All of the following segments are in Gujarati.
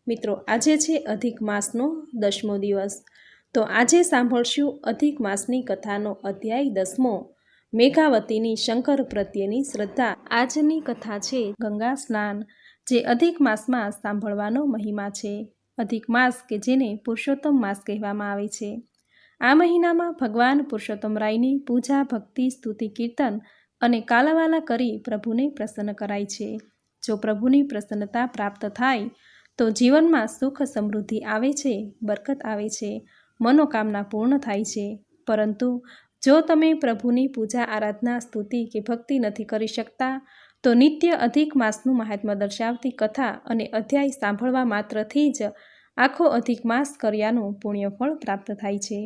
મિત્રો, આજે છે અધિક માસનો 10મો દિવસ। તો આજે સાંભળશું અધિક માસની કથાનો અધ્યાય 10મો, મેઘાવતીની શંકર પ્રત્યેની શ્રદ્ધા। આજની કથા છે ગંગા સ્નાન, જે અધિક માસમાં સાંભળવાનો મહિમા છે। અધિક માસ કે જેને પુરુષોત્તમ માસ કહેવામાં આવે છે। આ મહિનામાં ભગવાન પુરુષોત્તમ રાયની પૂજા, ભક્તિ, સ્તુતિ, કીર્તન અને કાલાવાલા કરી પ્રભુને પ્રસન્ન કરાય છે। જો પ્રભુની પ્રસન્નતા પ્રાપ્ત થાય તો જીવનમાં સુખ સમૃદ્ધિ આવે છે, બરકત આવે છે, મનોકામના પૂર્ણ થાય છે। પરંતુ જો તમે પ્રભુની પૂજા, આરાધના, સ્તુતિ કે ભક્તિ નથી કરી શકતા તો નિત્ય અધિક માસનું મહાત્મ્ય દર્શાવતી કથા અને અધ્યાય સાંભળવા માત્રથી જ આખો અધિક માસ કર્યાનું પુણ્યફળ પ્રાપ્ત થાય છે।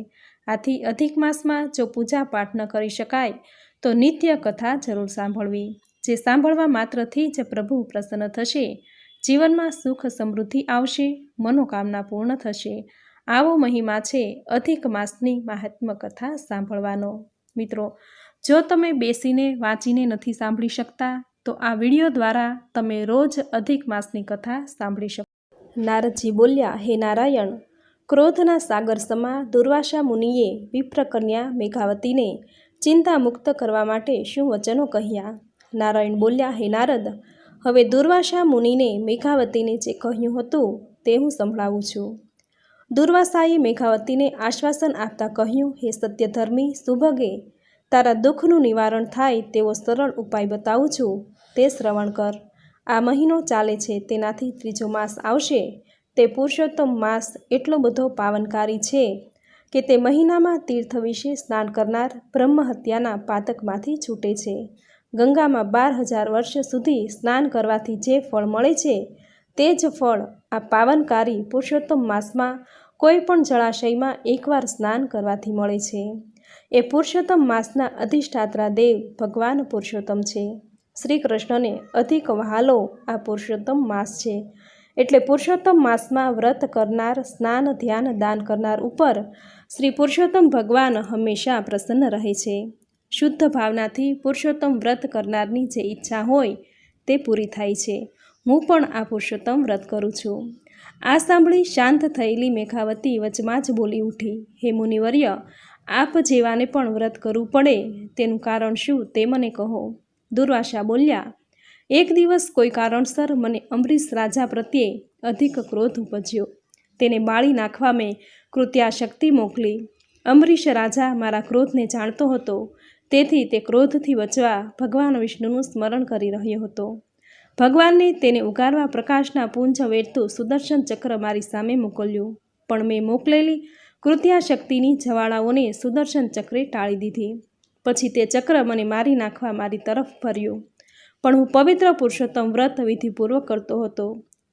આથી અધિક માસમાં જો પૂજા પાઠ ન કરી શકાય તો નિત્ય કથા જરૂર સાંભળવી, જે સાંભળવા માત્રથી જ પ્રભુ પ્રસન્ન થશે, જીવનમાં સુખ સમૃદ્ધિ આવશે, મનોકામના પૂર્ણ થશે। આવો મહિમા છે અધિક માસની મહાત્મ્ય કથા સાંભળવાનો। મિત્રો, જો તમે બેસીને વાંચીને નથી સાંભળી શકતા તો આ વિડીયો દ્વારા તમે રોજ અધિક માસની કથા સાંભળી શકો। નારદજી બોલ્યા, હે નારાયણ, ક્રોધના સાગર સમા દુર્વાસા મુનિએ વિપ્રકન્યા મેઘાવતીને ચિંતા મુક્ત કરવા માટે શું વચનો કહ્યા? નારાયણ બોલ્યા, હે નારદ, હવે દુર્વાસા મુનિને મેઘાવતીને જે કહ્યું હતું તે હું સંભળાવું છું। દુર્વાસાએ મેઘાવતીને આશ્વાસન આપતા કહ્યું, હે સત્યધર્મી સુભગે, તારા દુઃખનું નિવારણ થાય તેવો સરળ ઉપાય બતાવું છું, તે શ્રવણ કર। આ મહિનો ચાલે છે તેનાથી ત્રીજો માસ આવશે, તે પુરુષોત્તમ માસ એટલો બધો પાવનકારી છે કે તે મહિનામાં તીર્થ વિશે સ્નાન કરનાર બ્રહ્મ હત્યાના પાતકમાંથી છૂટે છે। ગંગામાં 12,000 વર્ષ સુધી સ્નાન કરવાથી જે ફળ મળે છે તે જ ફળ આ પાવનકારી પુરુષોત્તમ માસમાં કોઈ પણ જળાશયમાં એકવાર સ્નાન કરવાથી મળે છે। એ પુરુષોત્તમ માસના અધિષ્ઠાત્રા દેવ ભગવાન પુરુષોત્તમ છે। શ્રી કૃષ્ણને અધિક વહાલો આ પુરુષોત્તમ માસ છે। એટલે પુરુષોત્તમ માસમાં વ્રત કરનાર, સ્નાન, ધ્યાન, દાન કરનાર ઉપર શ્રી પુરુષોત્તમ ભગવાન હંમેશા પ્રસન્ન રહે છે। શુદ્ધ ભાવનાથી પુરુષોત્તમ વ્રત કરનારની જે ઈચ્છા હોય તે પૂરી થાય છે। હું પણ આ પુરુષોત્તમ વ્રત કરું છું। આ સાંભળી શાંત થયેલી મેઘાવતી વચમાં જ બોલી ઉઠી, હે મુનિવર્ય, આપ જેવાને પણ વ્રત કરવું પડે તેનું કારણ શું તે મને કહો। દુર્વાસા બોલ્યા, એક દિવસ કોઈ કારણસર મને અંબરીશ રાજા પ્રત્યે અધિક ક્રોધ ઉપજ્યો। તેને બાળી નાખવા મેં કૃત્યાશક્તિ મોકલી। અંબરીશ રાજા મારા ક્રોધને જાણતો હતો, તેથી તે ક્રોધથી બચવા ભગવાન વિષ્ણુનું સ્મરણ કરી રહ્યો હતો। ભગવાનને તેને ઉગારવા પ્રકાશના પુંજ વેરતું સુદર્શન ચક્ર મારી સામે મોકલ્યું, પણ મેં મોકલેલી કૃત્યાશક્તિની જવાળાઓને સુદર્શન ચક્રે ટાળી દીધી। પછી તે ચક્ર મને મારી નાખવા મારી તરફ ફર્યું, પણ હું પવિત્ર પુરુષોત્તમ વ્રત વિધિપૂર્વક કરતો હતો।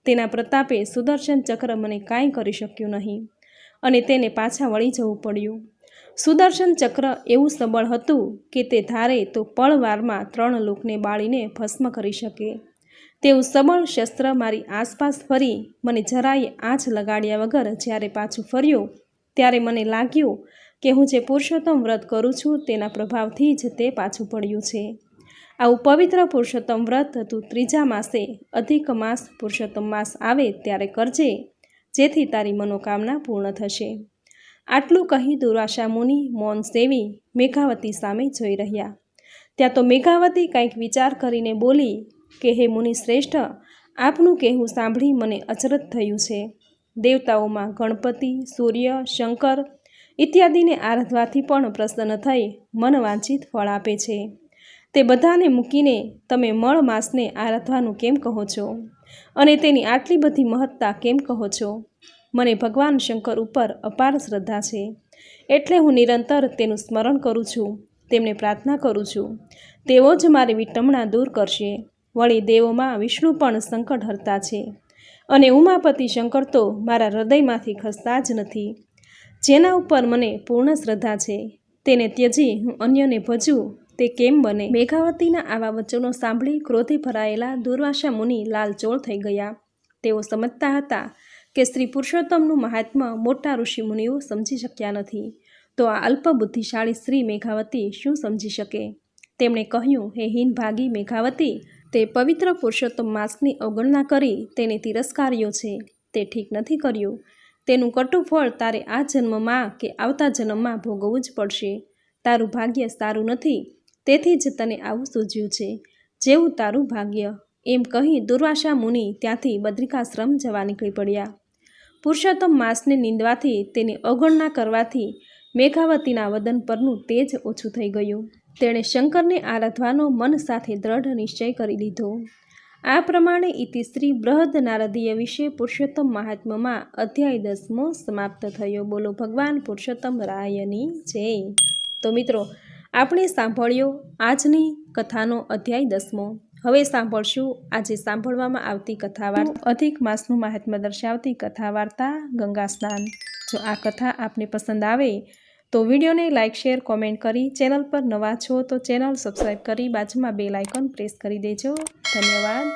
તેના પ્રતાપે સુદર્શન ચક્ર મને કાંઈ કરી શક્યું નહીં અને તેને પાછા વળી જવું પડ્યું। સુદર્શન ચક્ર એવું સબળ હતું કે તે ધારે તો પળવારમાં 3 લોકને બાળીને ભસ્મ કરી શકે। તેવું સબળ શસ્ત્ર મારી આસપાસ ફરી મને જરાય આંચ લગાડ્યા વગર જ્યારે પાછું ફર્યું, ત્યારે મને લાગ્યું કે હું જે પુરુષોત્તમ વ્રત કરું છું તેના પ્રભાવથી જ તે પાછું પડ્યું છે। આવું પવિત્ર પુરુષોત્તમ વ્રત તું ત્રીજા માસે અધિક માસ પુરુષોત્તમ માસ આવે ત્યારે કરજે, જેથી તારી મનોકામના પૂર્ણ થશે। આટલું કહી દુર્વાસા મુનિ મૌન સેવી મેઘાવતી સામે જોઈ રહ્યા। ત્યાં તો મેઘાવતી કંઈક વિચાર કરીને બોલી કે હે મુનિ શ્રેષ્ઠ, આપનું કહેવું સાંભળી મને અચરજ થયું છે। દેવતાઓમાં ગણપતિ, સૂર્ય, શંકર ઇત્યાદિને આરાધવાથી પણ પ્રસન્ન થઈ મનવાંછિત ફળ આપે છે। તે બધાને મૂકીને તમે મળ માસને આરાધવાનું કેમ કહો છો અને તેની આટલી બધી મહત્તા કેમ કહો છો? મને ભગવાન શંકર ઉપર અપાર શ્રદ્ધા છે, એટલે હું નિરંતર તેનું સ્મરણ કરું છું, તેમને પ્રાર્થના કરું છું, તેઓ જ મારી વિટંબણા દૂર કરશે। વળી દેવોમાં વિષ્ણુ પણ સંકટ હરતા છે અને ઉમાપતિ શંકર તો મારા હૃદયમાંથી ખસતા જ નથી। જેના ઉપર મને પૂર્ણ શ્રદ્ધા છે તેને ત્યજી હું અન્યને ભજું તે કેમ બને? મેઘાવતીના આવા વચનો સાંભળી ક્રોધે ભરાયેલા દુર્વાસા મુનિ લાલચોળ થઈ ગયા। તેઓ સમજતા હતા કે શ્રી પુરુષોત્તમનું મહાત્મ્ય મોટા ઋષિ મુનિઓ સમજી શક્યા નથી, તો આ અલ્પ બુદ્ધિશાળી શ્રી મેઘાવતી શું સમજી શકે? તેમણે કહ્યું, હે હીન ભાગી મેઘાવતી, તે પવિત્ર પુરુષોત્તમ માસની અવગણના કરી તેને તિરસ્કાર્યો છે। તે ઠીક નથી કર્યું. તેનું કટુ ફળ તારે આ જન્મમાં કે આવતા જન્મમાં ભોગવવું જ પડશે. તારું ભાગ્ય સારું નથી, તેથી જ તને આવું સૂઝ્યું છે. જેવું તારું ભાગ્ય. એમ કહી દુર્વાસા મુનિ ત્યાંથી બદ્રિકાશ્રમ જવા નીકળી પડ્યા. પુરુષોત્તમ માસને નિંદવાથી, તેની અવગણના કરવાથી મેઘાવતીના વદન પરનું તેજ ઓછું થઈ ગયું. તેણે શંકરને આરાધવાનો મન સાથે દ્રઢ નિશ્ચય કરી લીધો. આ પ્રમાણે ઇતિશ્રી બૃહદ નારદીય વિશે પુરુષોત્તમ મહાત્મ્યમાં અધ્યાય 10મો સમાપ્ત થયો. બોલો ભગવાન પુરુષોત્તમ રાયની જય. તો મિત્રો, આપણે સાંભળ્યો આજની કથાનો અધ્યાય 10મો. હવે સાંભળશું આજે સાંભળવામાં આવતી કથા વાર્તા, અધિક માસનું મહાત્મ્ય દર્શાવતી કથા વાર્તા ગંગા સ્નાન. જો આ કથા આપને પસંદ આવે તો વિડીયોને લાઇક, શેર, કોમેન્ટ કરી, ચેનલ પર નવા છો તો ચેનલ સબસ્ક્રાઈબ કરી બાજુમાં બેલ આઇકોન પ્રેસ કરી દેજો. ધન્યવાદ.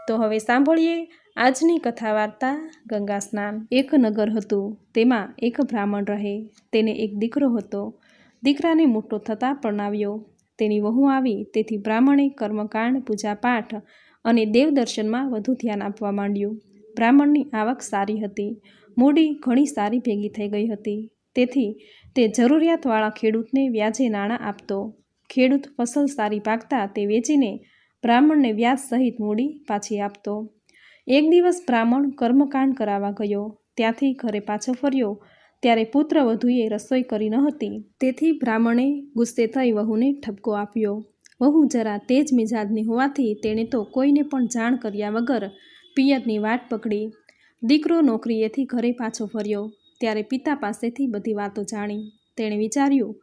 તો હવે સાંભળીએ આજની કથા વાર્તા ગંગા સ્નાન. એક નગર હતું, તેમાં એક બ્રાહ્મણ રહે. તેને એક દીકરો હતો. દીકરાને મોટો થતાં પરણાવ્યો. તેની વહુ આવી, તેથી બ્રાહ્મણે કર્મકાંડ, પૂજાપાઠ અને દેવદર્શનમાં વધુ ધ્યાન આપવા માંડ્યું. બ્રાહ્મણની આવક સારી હતી, મૂડી ઘણી સારી ભેગી થઈ ગઈ હતી. તેથી તે જરૂરિયાતવાળા ખેડૂતને વ્યાજે નાણાં આપતો. ખેડૂત ફસલ સારી પાકતા તે વેચીને બ્રાહ્મણને વ્યાજ સહિત મૂડી પાછી આપતો. એક દિવસ બ્રાહ્મણ કર્મકાંડ કરાવવા ગયો. ત્યાંથી ઘરે પાછો ફર્યો ત્યારે પુત્ર વધુએ રસોઈ કરી ન હતી. તેથી બ્રાહ્મણે ગુસ્સે થઈ વહુને ઠપકો આપ્યો. વહુ જરા તેજ મિજાજની હોવાથી તેણે તો કોઈને પણ જાણ કર્યા વગર પિયરની વાટ પકડી. દીકરો નોકરીએથી ઘરે પાછો ફર્યો ત્યારે પિતા પાસેથી બધી વાતો જાણી. તેણે વિચાર્યું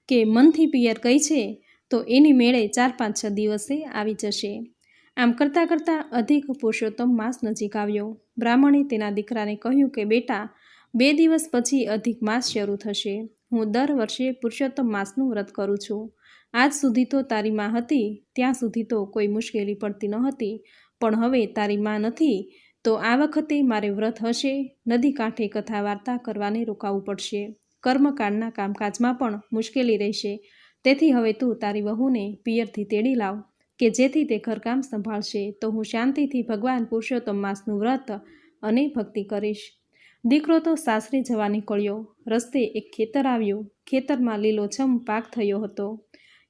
કે મનથી પિયર ગઈ છે તો એની મેળે 4-5-6 દિવસે આવી જશે. આમ કરતાં કરતાં અધિક પુરુષોત્તમ માસ નજીક આવ્યો. બ્રાહ્મણે તેના દીકરાને કહ્યું કે બેટા, 2 દિવસ પછી અધિક માસ શરૂ થશે. હું દર વર્ષે પુરુષોત્તમ માસનું વ્રત કરું છું. આજ સુધી તો તારી માં હતી ત્યાં સુધી તો કોઈ મુશ્કેલી પડતી ન હતી, પણ હવે તારી માં નથી તો આ વખતે મારે વ્રત હશે. નદી કાંઠે કથા વાર્તા કરવાને રોકાવું પડશે. કર્મકાંડના કામકાજમાં પણ મુશ્કેલી રહેશે. તેથી હવે તું તારી વહુને પિયરથી તેડી લાવ કે જેથી તે ઘરકામ સંભાળશે, તો હું શાંતિથી ભગવાન પુરુષોત્તમ માસનું વ્રત અને ભક્તિ કરીશ. દીકરો તો સાસરે જવા નીકળ્યો. રસ્તે એક ખેતર આવ્યું. ખેતરમાં લીલોછમ પાક થયો હતો.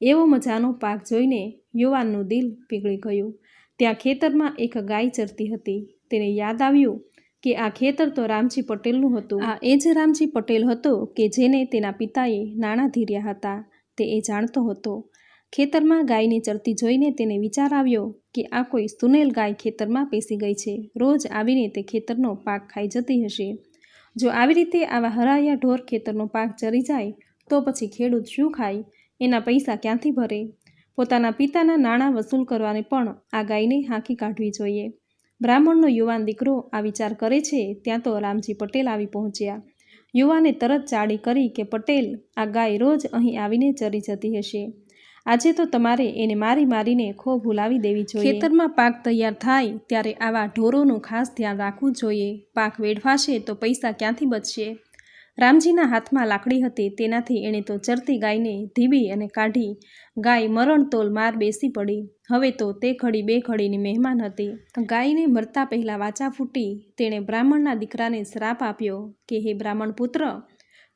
એવો મજાનો પાક જોઈને યુવાનનું દિલ પીગળી ગયું. ત્યાં ખેતરમાં એક ગાય ચરતી હતી. તેને યાદ આવ્યું કે આ ખેતર તો રામજી પટેલનું હતું. આ એ જ રામજી પટેલ હતો કે જેને તેના પિતાએ નાણાં ધીર્યા હતા. તે એ જાણતો હતો. ખેતરમાં ગાયને ચરતી જોઈને તેને વિચાર આવ્યો કે આ કોઈ સુનેલ ગાય ખેતરમાં પેસી ગઈ છે. રોજ આવીને તે ખેતરનો પાક ખાઈ જતી હશે. જો આવી રીતે આવા હરાયા ઢોર ખેતરનો પાક ચરી જાય તો પછી ખેડૂત શું ખાય? એના પૈસા ક્યાંથી ભરે? પોતાના પિતાના નાણાં વસૂલ કરવાને પણ આ ગાયને હાંકી કાઢવી જોઈએ. બ્રાહ્મણનો યુવાન દીકરો આ વિચાર કરે છે ત્યાં તો રામજી પટેલ આવી પહોંચ્યા. યુવાને તરત ચાડી કરી કે પટેલ, આ ગાય રોજ અહીં આવીને ચરી જતી હશે. આજે તો તમારે એને મારી મારીને ખો ભૂલાવી દેવી જોઈએ. ખેતરમાં પાક તૈયાર થાય ત્યારે આવા ઢોરોનું ખાસ ધ્યાન રાખવું જોઈએ. પાક વેડફાશે તો પૈસા ક્યાંથી બચશે? રામજીના હાથમાં લાકડી હતી, તેનાથી એણે તો ચરતી ગાયને ધીબી અને કાઢી. ગાય મરણતોલ માર બેસી પડી. હવે તો તે ઘડી બે ઘડીની મહેમાન હતી. ગાયને મરતા પહેલાં વાચા ફૂટી. તેણે બ્રાહ્મણના દીકરાને શ્રાપ આપ્યો કે હે બ્રાહ્મણ પુત્ર,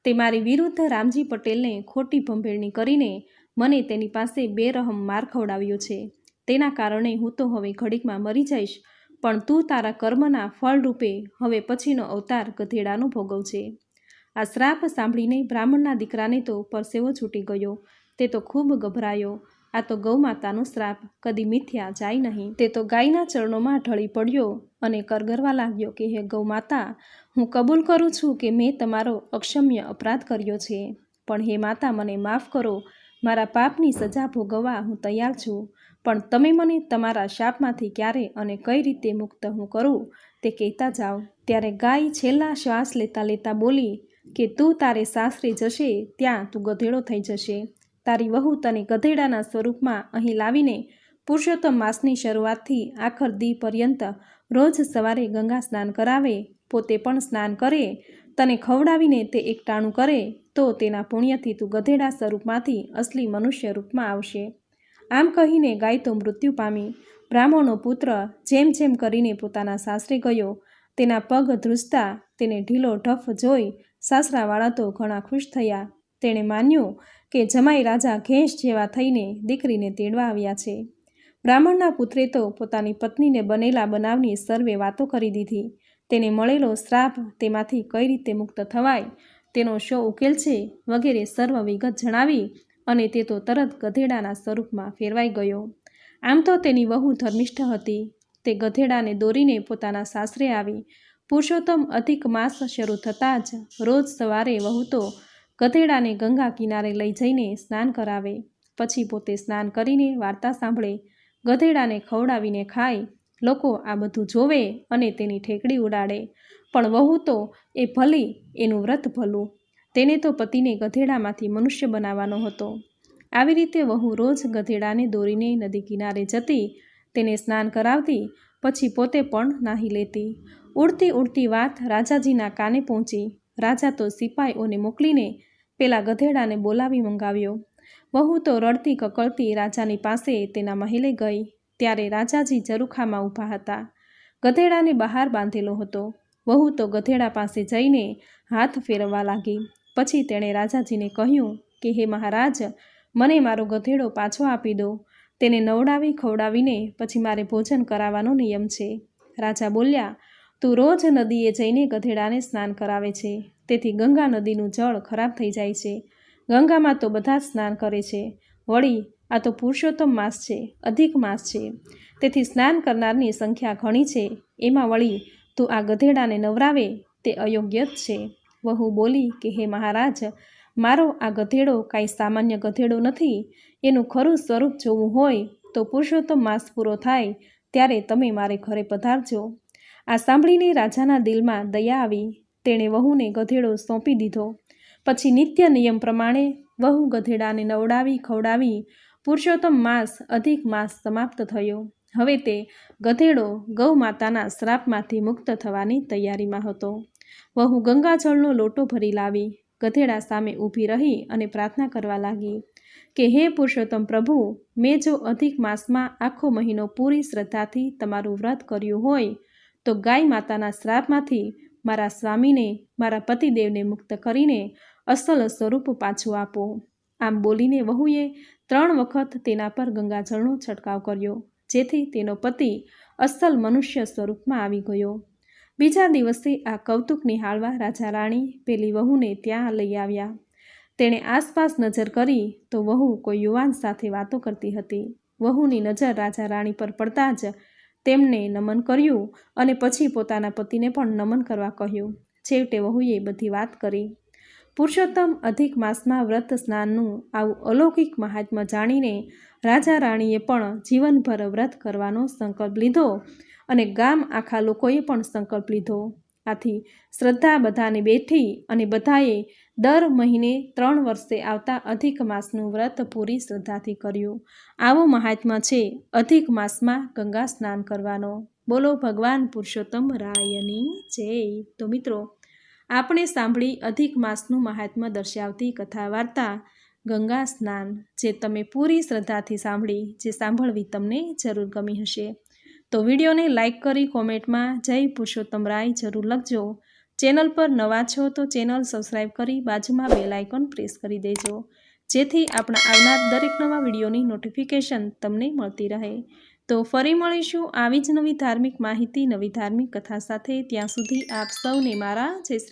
તે મારી વિરુદ્ધ રામજી પટેલને ખોટી ભંભેરણી કરીને મને તેની પાસે બેરહમ માર ખવડાવ્યો છે. તેના કારણે હું તો હવે ઘડીકમાં મરી જઈશ, પણ તું તારા કર્મના ફળરૂપે હવે પછીનો અવતાર ગધેડાનો ભોગવશે. આ શ્રાપ સાંભળીને બ્રાહ્મણના દીકરાને તો પરસેવો છૂટી ગયો. તે તો ખૂબ ગભરાયો. આ તો ગૌમાતાનો શ્રાપ કદી મિથ્યા જાય નહીં. તે તો ગાયના ચરણોમાં ઢળી પડ્યો અને કરગરવા લાગ્યો કે હે ગૌમાતા, હું કબૂલ કરું છું કે મેં તમારો અક્ષમ્ય અપરાધ કર્યો છે, પણ હે માતા, મને માફ કરો. મારા પાપની સજા ભોગવવા હું તૈયાર છું, પણ તમે મને તમારા શાપમાંથી ક્યારે અને કઈ રીતે મુક્ત હું કરું તે કહેતા જાઓ. ત્યારે ગાય છેલ્લા શ્વાસ લેતા લેતા બોલી કે તું તારે સાસરે જશે ત્યાં તું ગધેડો થઈ જશે. તારી વહુ તને ગધેડાના સ્વરૂપમાં અહીં લાવીને પુરુષોત્તમ માસની શરૂઆતથી આખર દી પર્યંત રોજ સવારે ગંગા સ્નાન કરાવે, પોતે પણ સ્નાન કરે, તને ખવડાવીને તે એકટાણું કરે તો તેના પુણ્યથી તું ગધેડા સ્વરૂપમાંથી અસલી મનુષ્ય રૂપમાં આવશે. આમ કહીને ગાય તો મૃત્યુ પામી. બ્રાહ્મણનો પુત્ર જેમ જેમ કરીને પોતાના સાસરે ગયો, તેના પગ ધ્રુજતા તેને ઢીલો ઢફ જોઈ સાસરાવાળા તો ઘણા ખુશ થયા. તેણે માન્યું કે જમાઈ રાજા ઘેંસ જેવા થઈને દીકરીને તેડવા આવ્યા છે. બ્રાહ્મણના પુત્રે તો પોતાની પત્નીને બનેલા બનાવની સર્વે વાતો કરી દીધી. તેને મળેલો શ્રાપ, તેમાંથી કઈ રીતે મુક્ત થવાય, તેનો શો ઉકેલ છે વગેરે સર્વ વિગત જણાવી અને તે તો તરત ગધેડાના સ્વરૂપમાં ફેરવાઈ ગયો. આમ તો તેની વહુ ધર્મિષ્ઠ હતી. તે ગધેડાને દોરીને પોતાના સાસરે આવી. પુરુષોત્તમ અધિક માસ શરૂ થતાં જ રોજ સવારે વહુ તો ગધેડાને ગંગા કિનારે લઈ જઈને સ્નાન કરાવે. પછી પોતે સ્નાન કરીને વાર્તા સાંભળે, ગધેડાને ખવડાવીને ખાય. લોકો આ બધું જોવે અને તેની ઠેકડી ઉડાડે. પણ વહુ તો એ ભલી, એનું વ્રત ભલું. તેને તો પતિને ગધેડામાંથી મનુષ્ય બનાવવાનો હતો. આવી રીતે વહુ રોજ ગધેડાને દોરીને નદી કિનારે જતી, તેને સ્નાન કરાવતી, પછી પોતે પણ નાહી લેતી. ઉડતી ઉડતી વાત રાજાજીના કાને પહોંચી. રાજા તો સિપાઈઓને મોકલીને પેલા ગધેડાને બોલાવી મંગાવ્યો. વહુ તો રડતી કકળતી રાજાની પાસે તેના મહેલે ગઈ. ત્યારે રાજાજી ઝરૂખામાં ઊભા હતા. ગધેડાને બહાર બાંધેલો હતો. વહુ તો ગધેડા પાસે જઈને હાથ ફેરવવા લાગી. પછી તેણે રાજાજીને કહ્યું કે હે મહારાજ, મને મારો ગધેડો પાછો આપી દો. તેને નવડાવી ખવડાવીને પછી મારે ભોજન કરાવવાનો નિયમ છે. રાજા બોલ્યા, તું રોજ નદીએ જઈને ગધેડાને સ્નાન કરાવે છે, તેથી ગંગા નદીનું જળ ખરાબ થઈ જાય છે. ગંગામાં તો બધા જ સ્નાન કરે છે. વળી આ તો પુરુષોત્તમ માસ છે, અધિક માસ છે, તેથી સ્નાન કરનારની સંખ્યા ઘણી છે. એમાં વળી તું આ ગધેડાને નવરાવે તે અયોગ્ય જ છે. વહુ બોલી કે હે મહારાજ, મારો આ ગધેડો કાંઈ સામાન્ય ગધેડો નથી. એનું ખરું સ્વરૂપ જોવું હોય તો પુરુષોત્તમ માસ પૂરો થાય ત્યારે તમે મારે ઘરે પધારજો. આ સાંભળીને રાજાના દિલમાં દયા આવી. તેણે વહુને ગધેડો સોંપી દીધો. પછી નિત્ય નિયમ પ્રમાણે વહુ ગધેડાને નવડાવી ખવડાવી. પુરુષોત્તમ માસ અધિક માસ સમાપ્ત થયો. હવે તે ગધેડો ગૌ માતાના શ્રાપમાંથી મુક્ત થવાની તૈયારીમાં હતો. વહુ ગંગાજળનો લોટો ભરી લાવી. ગધેડા સામે ઊભી રહી અને પ્રાર્થના કરવા લાગી કે હે પુરુષોત્તમ પ્રભુ, મેં જો અધિક માસમાં આખો મહિનો પૂરી શ્રદ્ધાથી તમારું વ્રત કર્યું હોય તો ગાય માતાના શ્રાપમાંથી મારા સ્વામીને, મારા પતિદેવને મુક્ત કરીને અસલ સ્વરૂપ પાછું આપો. આમ બોલીને વહુએ 3 વખત તેના પર ગંગાજળનો છંટકાવ કર્યો, જેથી તેનો પતિ અસલ મનુષ્ય સ્વરૂપમાં આવી ગયો. બીજા દિવસે આ કૌતુક નિહાળવા રાજા રાણી પેલી વહુને ત્યાં લઈ આવ્યા. તેણે આસપાસ નજર કરી તો વહુ કોઈ યુવાન સાથે વાતો કરતી હતી. વહુની નજર રાજા રાણી પર પડતા જ તેમને નમન કર્યું અને પછી પોતાના પતિને પણ નમન કરવા કહ્યું. છેવટે વહુએ બધી વાત કરી. પુરુષોત્તમ અધિક માસમાં વ્રત સ્નાનનું આવું અલૌકિક મહાત્મ્ય જાણીને રાજા રાણીએ પણ જીવનભર વ્રત કરવાનો સંકલ્પ લીધો અને ગામ આખા લોકોએ પણ સંકલ્પ લીધો. આથી શ્રદ્ધા બધાને બેઠી અને બધાએ દર મહિને 3 વર્ષે આવતા અધિક માસનું વ્રત પૂરી શ્રદ્ધાથી કર્યું. આવો મહાત્મ્ય છે અધિક માસમાં ગંગા સ્નાન કરવાનો. બોલો ભગવાન પુરુષોત્તમ રાયની જય. તો મિત્રો, આપણે સાંભળી અધિક માસનું મહાત્મ્ય દર્શાવતી કથા વાર્તા ગંગા સ્નાન, જે તમે પૂરી શ્રદ્ધાથી સાંભળી, જે સાંભળવી તમને જરૂર ગમી હશે. તો વિડીયોને લાઇક કરી કોમેન્ટમાં જય પુરુષોત્તમ રાય જરૂર લખજો. ચેનલ પર નવા છો તો ચેનલ સબસ્ક્રાઈબ કરી બાજુમાં બેલ આઇકોન પ્રેસ કરી દેજો, જેથી આપણા આવનાર દરેક નવા વિડીયોની નોટિફિકેશન તમને મળતી રહે. તો ફરી મળીશું આવી જ નવી ધાર્મિક માહિતી, નવી ધાર્મિક કથા સાથે. ત્યાં સુધી આપ સૌને મારા જય શ્રી